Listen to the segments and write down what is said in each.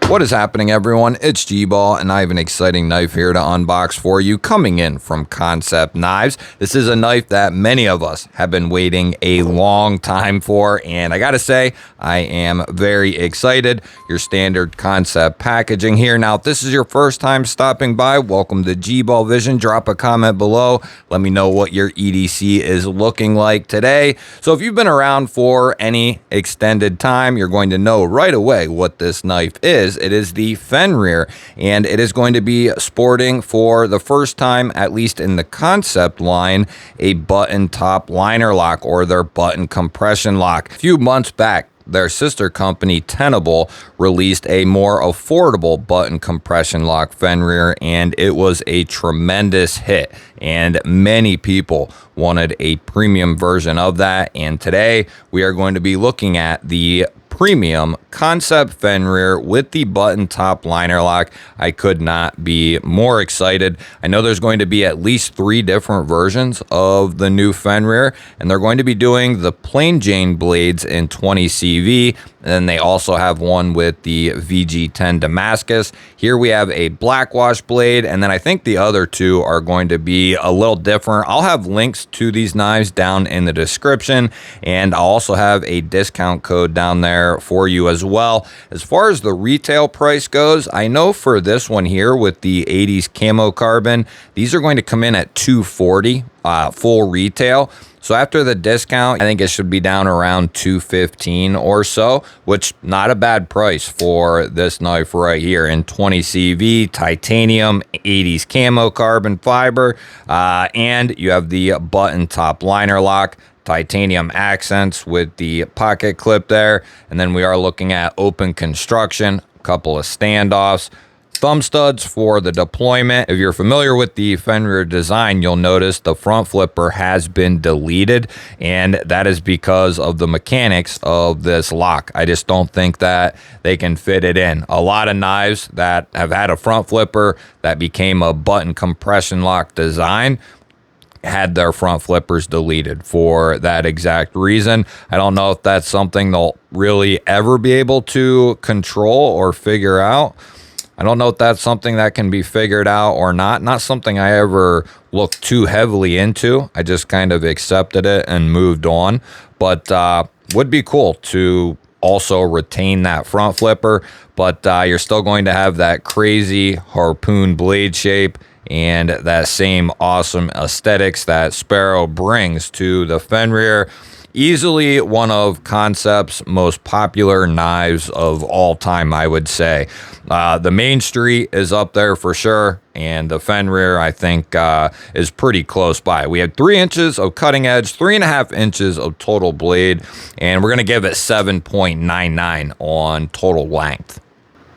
What is happening, everyone? It's GBall, and I have an exciting knife here to unbox for you, coming in from Kansept Knives. This is a knife that many of us have been waiting a long time for, and I gotta say, I am very excited. Your standard Kansept packaging here. Now, if this is your first time stopping by, welcome to GBall Vision. Drop a comment below. Let me know what your EDC is looking like today. So if you've been around for any extended time, you're going to know right away what this knife is. It is the Fenrir, and it is going to be sporting for the first time, at least in the Kansept line, a button top liner lock, or their button compression lock. A few months back, their sister company, TLL, released a more affordable button compression lock Fenrir, and it was a tremendous hit. And many people wanted a premium version of that. And today we are going to be looking at the premium Kansept Fenrir with the button top liner lock. I could not be more excited. I know there's going to be at least 3 different versions of the new Fenrir, and they're going to be doing the plain Jane blades in 20 CV, and then they also have one with the VG10 Damascus. Here we have a black wash blade, and then I think the other 2 are going to be a little different. I'll have links to these knives down in the description, and I'll also have a discount code down there for you as well. As far as the retail price goes, I know for this one here with the 80s camo carbon, these are going to come in at $240 full retail. So after the discount, I think it should be down around $215 or so, which not a bad price for this knife right here in 20 CV, titanium, 80s camo carbon fiber, and you have the button top liner lock, titanium accents with the pocket clip there, and then we are looking at open construction, a couple of standoffs, thumb studs for the deployment. If you're familiar with the Fenrir design, you'll notice the front flipper has been deleted, and that is because of the mechanics of this lock. I just don't think that they can fit it in. A lot of knives that have had a front flipper that became a button compression lock design had their front flippers deleted for that exact reason. I don't know if that's something they'll really ever be able to control or figure out. I don't know if that's something that can be figured out or not. Not something I ever looked too heavily into. I just kind of accepted it and moved on. But would be cool to also retain that front flipper, but you're still going to have that crazy harpoon blade shape and that same awesome aesthetics that Sparrow brings to the Fenrir. Easily one of Kansept's most popular knives of all time, I would say. The Main Street is up there for sure, and the Fenrir, I think, is pretty close by. We had 3 inches of cutting edge, 3.5 inches of total blade, and we're going to give it 7.99 on total length.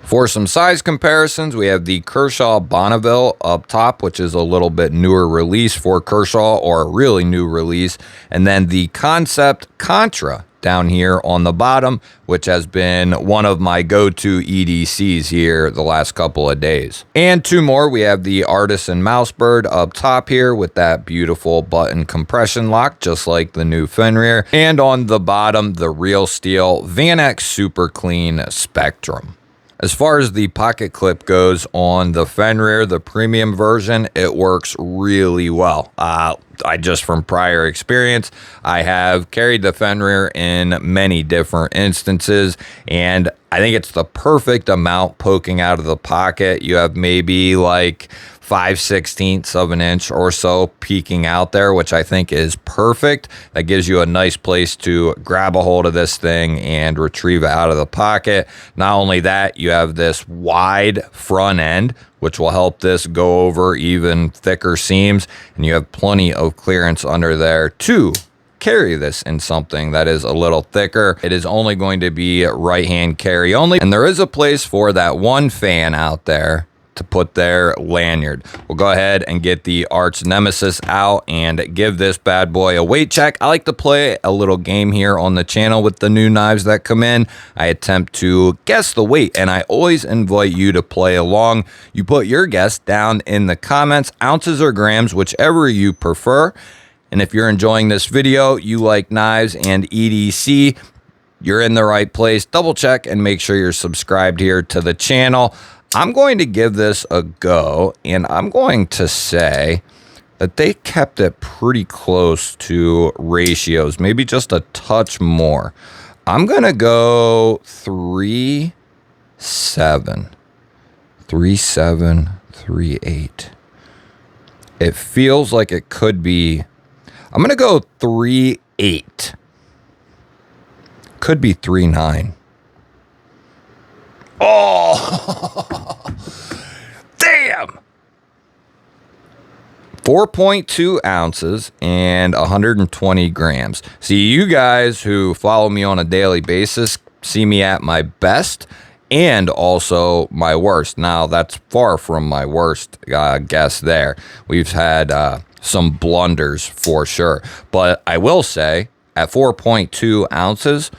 For some size comparisons, we have the Kershaw Bonneville up top, which is a little bit newer release for Kershaw, or a really new release. And then the Kansept Contra down here on the bottom, which has been one of my go-to EDCs here the last couple of days. And 2 more, we have the Artisan Mousebird up top here with that beautiful button compression lock, just like the new Fenrir. And on the bottom, the Real Steel Vanex Super Clean Spectrum. As far as the pocket clip goes on the Fenrir, the premium version, it works really well. From prior experience, I have carried the Fenrir in many different instances, and I think it's the perfect amount poking out of the pocket. You have maybe like 5/16 of an inch or so peeking out there, which I think is perfect. That gives you a nice place to grab a hold of this thing and retrieve it out of the pocket. Not only that, you have this wide front end, which will help this go over even thicker seams, and you have plenty of clearance under there to carry this in something that is a little thicker. It is only going to be right hand carry only, and there is a place for that one fan out there to put their lanyard. We'll go ahead and get the arch nemesis out and give this bad boy a weight check. I like to play a little game here on the channel with the new knives that come in. I attempt to guess the weight, and I always invite you to play along. You put your guess down in the comments, ounces or grams, whichever you prefer. And if you're enjoying this video, you like knives and EDC, you're in the right place. Double check and make sure you're subscribed here to the channel. I'm going to give this a go, and I'm going to say that they kept it pretty close to ratios, maybe just a touch more. I'm going to go 3-7. 3-7, 3-8. It feels like it could be. I'm going to go 3-8. Could be 3-9. Oh, damn. 4.2 ounces and 120 grams. See, you guys who follow me on a daily basis see me at my best and also my worst. Now, that's far from my worst guess there. We've had some blunders for sure. But I will say, at 4.2 ounces,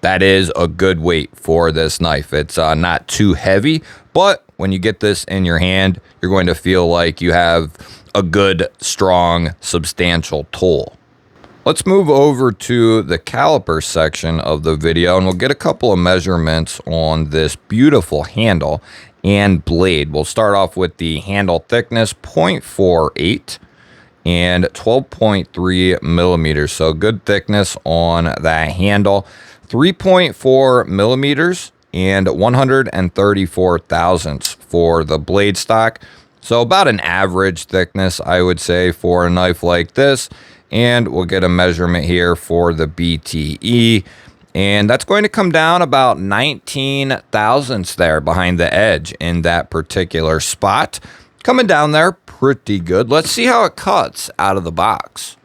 that is a good weight for this knife. It's not too heavy, but when you get this in your hand, you're going to feel like you have a good, strong, substantial tool. Let's move over to the caliper section of the video, and we'll get a couple of measurements on this beautiful handle and blade. We'll start off with the handle thickness, 0.48 and 12.3 millimeters. So good thickness on that handle. 3.4 millimeters and 134 thousandths for the blade stock. So about an average thickness, I would say, for a knife like this. And we'll get a measurement here for the BTE. And that's going to come down about 19 thousandths there behind the edge in that particular spot. Coming down there pretty good. Let's see how it cuts out of the box.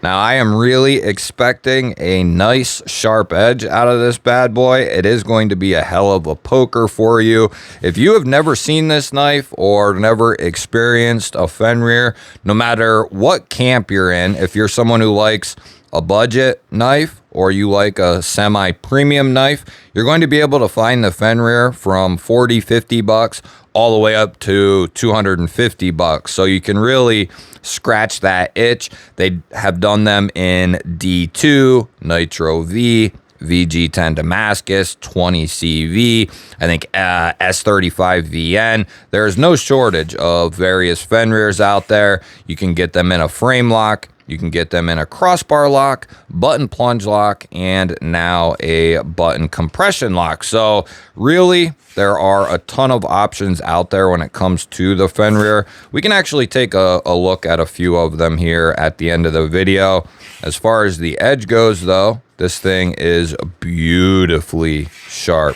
Now, I am really expecting a nice sharp edge out of this bad boy. It is going to be a hell of a poker for you. If you have never seen this knife or never experienced a Fenrir, no matter what camp you're in, if you're someone who likes a budget knife or you like a semi-premium knife, you're going to be able to find the Fenrir from 40, 50 bucks all the way up to 250 bucks. So you can really scratch that itch. They have done them in D2, Nitro V, VG10 Damascus, 20 CV, I think S35 VN. There's no shortage of various Fenrirs out there. You can get them in a frame lock. You can get them in a crossbar lock, button plunge lock, and now a button compression lock. So really, there are a ton of options out there when it comes to the Fenrir. We can actually take a look at a few of them here at the end of the video. As far as the edge goes, though, this thing is beautifully sharp.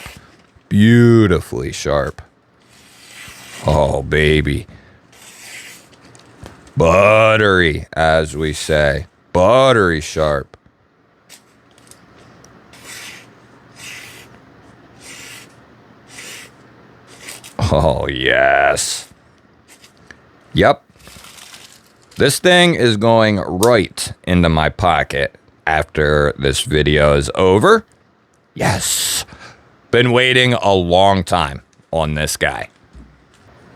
Beautifully sharp. Oh, baby. Buttery, as we say. Buttery sharp. Oh, yes. Yep. This thing is going right into my pocket after this video is over. Yes. Been waiting a long time on this guy.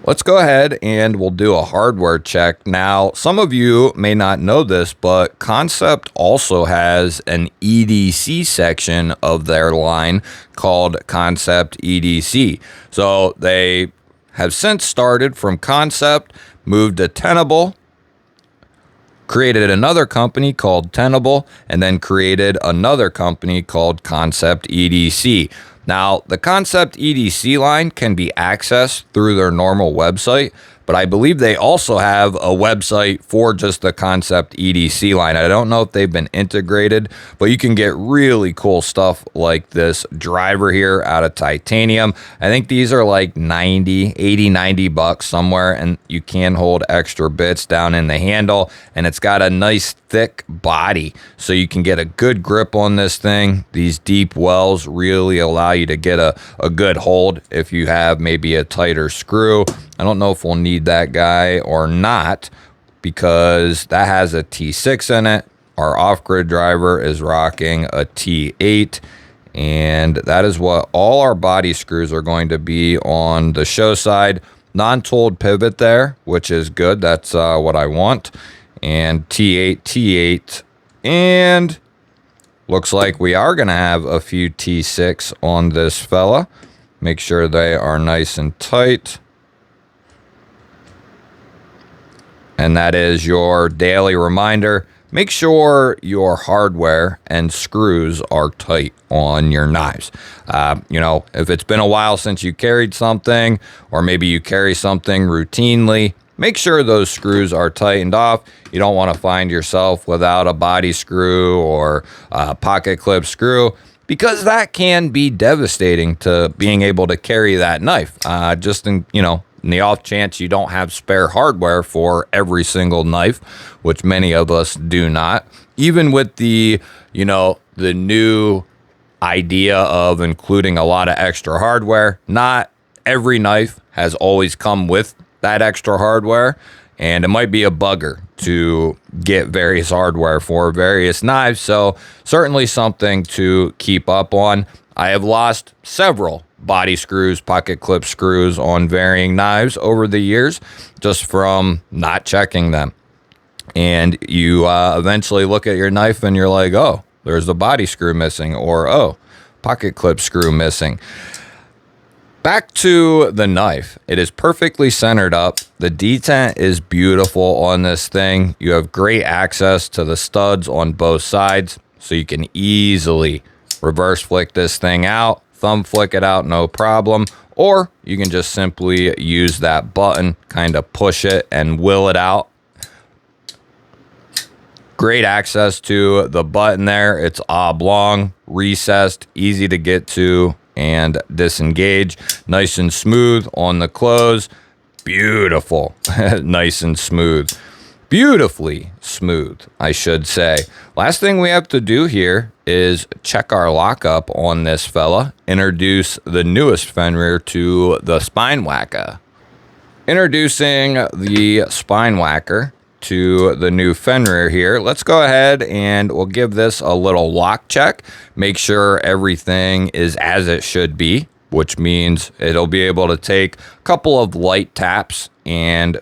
Let's go ahead and we'll do a hardware check. Now, some of you may not know this, but Kansept also has an EDC section of their line called Kansept EDC. So they have since started from Kansept, moved to Tenable, created another company called Tenable, and then created another company called Kansept EDC. Now, the Kansept EDC line can be accessed through their normal website, but I believe they also have a website for just the Kansept EDC line. I don't know if they've been integrated, but you can get really cool stuff like this driver here out of titanium. I think these are like 90 bucks somewhere, and you can hold extra bits down in the handle, and it's got a nice thick body, so you can get a good grip on this thing. These deep wells really allow you to get a good hold if you have maybe a tighter screw. I don't know if we'll need that guy or not, because that has a T6 in it. Our off-grid driver is rocking a T8, and that is what all our body screws are going to be on the show side. Non-tooled pivot there, which is good. That's what I want. And T8, and Looks like we are going to have a few T6 on this fella. Make sure they are nice and tight. And that is your daily reminder. Make sure your hardware and screws are tight on your knives. If it's been a while since you carried something, or maybe you carry something routinely, make sure those screws are tightened off. You don't want to find yourself without a body screw or a pocket clip screw, because that can be devastating to being able to carry that knife. In the off chance you don't have spare hardware for every single knife, which many of us do not. Even with the new idea of including a lot of extra hardware, not every knife has always come with that extra hardware, and it might be a bugger to get various hardware for various knives. So certainly something to keep up on. I have lost several body screws, pocket clip screws on varying knives over the years just from not checking them. And you eventually look at your knife and you're like, oh, there's the body screw missing, or oh, pocket clip screw missing. Back to the knife. It is perfectly centered up. The detent is beautiful on this thing. You have great access to the studs on both sides, so you can easily reverse flick this thing out, thumb flick it out, no problem. Or you can just simply use that button, kind of push it and will it out. Great access to the button there. It's oblong, recessed, easy to get to and disengage. Nice and smooth on the close. Beautiful. Nice and smooth. Beautifully smooth, I should say. Last thing we have to do here is check our lockup on this fella. Introduce the newest Fenrir to the Spine Whacker. Introducing the Spine Whacker to the new Fenrir here. Let's go ahead and we'll give this a little lock check. Make sure everything is as it should be, which means it'll be able to take a couple of light taps and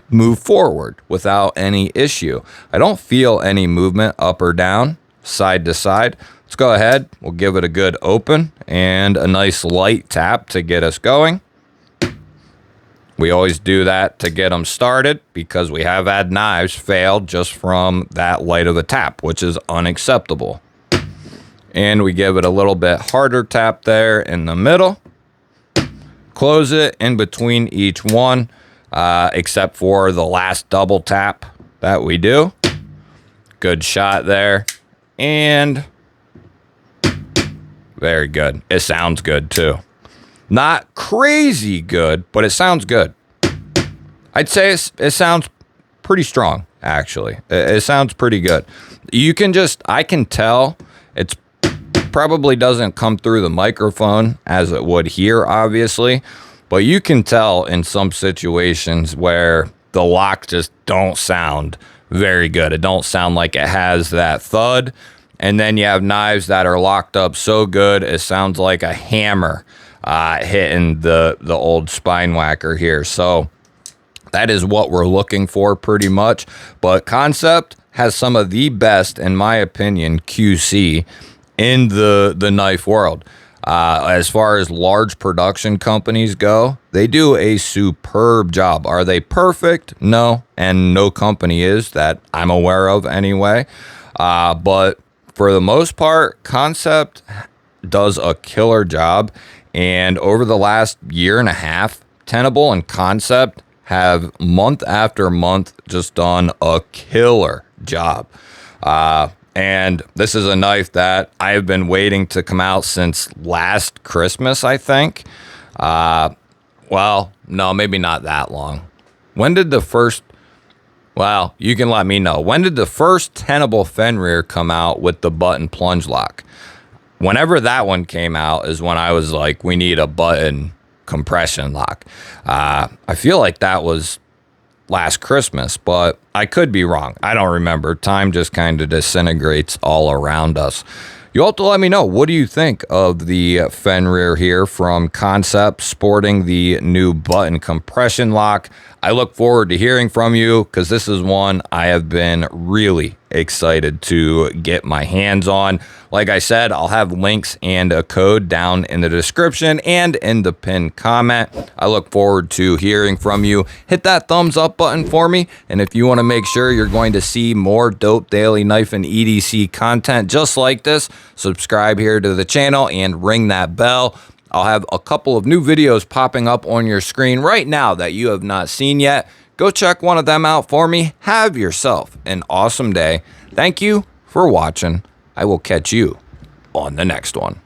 move forward without any issue. I don't feel any movement up or down, side to side. Let's go ahead. We'll give it a good open and a nice light tap to get us going. We always do that to get them started because we have had knives fail just from that light of a tap, which is unacceptable. And we give it a little bit harder tap there in the middle. Close it in between each one, except for the last double tap that we do. Good shot there. And very good. It sounds good too. Not crazy good, but it sounds good. I'd say it sounds pretty strong, actually. It sounds pretty good. I can tell it's probably doesn't come through the microphone as it would here, obviously, but you can tell in some situations where the lock just don't sound very good. It don't sound like it has that thud. And then you have knives that are locked up so good, it sounds like a hammer hitting the old Spine Whacker here. So that is what we're looking for pretty much. But Kansept has some of the best, in my opinion, QC in the knife world. As far as large production companies go, they do a superb job. Are they perfect? No, and no company is that I'm aware of anyway. But for the most part, Kansept does a killer job. And over the last year and a half, Tenable and Kansept have month after month just done a killer job. And this is a knife that I have been waiting to come out since last Christmas, I think. Well, no, maybe not that long. When did the first... Well, you can let me know. When did the first Tenable Fenrir come out with the button plunge lock? Whenever that one came out is when I was like, we need a button compression lock. I feel like that was last Christmas, but I could be wrong. I don't remember. Time just kind of disintegrates all around us. You'll have to let me know. What do you think of the Fenrir here from Kansept sporting the new button compression lock? I look forward to hearing from you because this is one I have been really excited to get my hands on. Like I said, I'll have links and a code down in the description and in the pinned comment. I look forward to hearing from you. Hit that thumbs up button for me. And if you want to make sure you're going to see more dope daily knife and EDC content just like this, subscribe here to the channel and ring that bell. I'll have a couple of new videos popping up on your screen right now that you have not seen yet. Go check one of them out for me. Have yourself an awesome day. Thank you for watching. I will catch you on the next one.